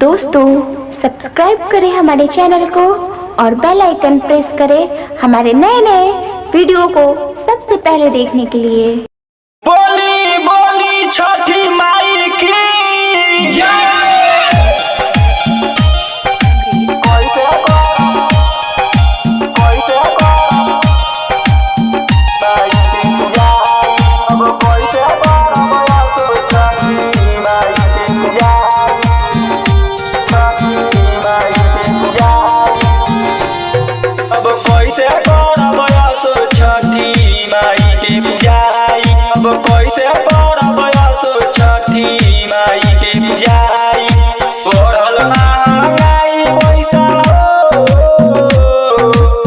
दोस्तों सब्सक्राइब करें हमारे चैनल को और बेल आइकन प्रेस करें हमारे नए नए वीडियो को सबसे पहले देखने के लिए। बोली बोली छठी माई की जय। कैसे करब असो छठी माई के पूजाई, अब कैसे करब असो छठी माई के पूजाई। बढ़ल महंगाई पैसा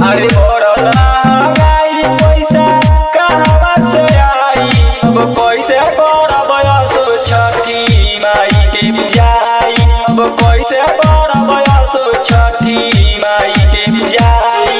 अरे बढ़ल महंगाई पैसा कहवा से आई, अब कैसे करब असो छठी माई के पूजाई, अब कैसे करब असो छठी माई के पूजाई।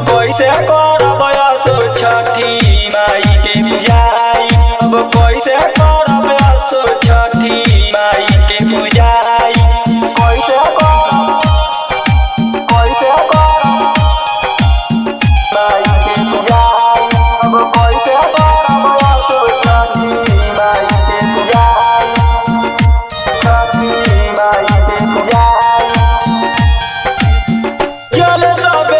कैसे करब असो छठी माई के पूजाई, अब कैसे करब असो छठी माई के पूजाई। कैसे करब माई के पूजाई, अब कैसे करब असो छठी माई के पूजाई, छठी माई के पूजाई। चल सब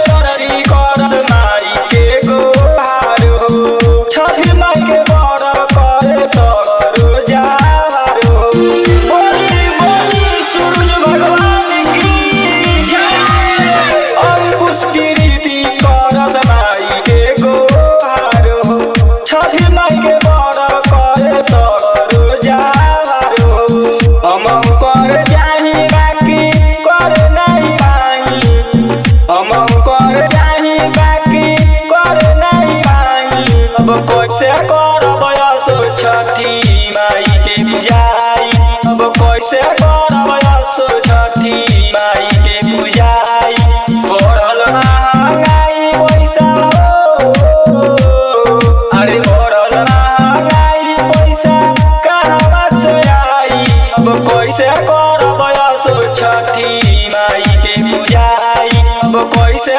कैसे करब असो छठी माई के पूजाई, अब कैसे करब असो छठी माई के पूजाई। बढ़ल महंगाई पैसा अरे बढ़ल महंगाई पैसा कहवा से आई, अब कैसे करब असो छठी माई के पूजाई, अब कैसे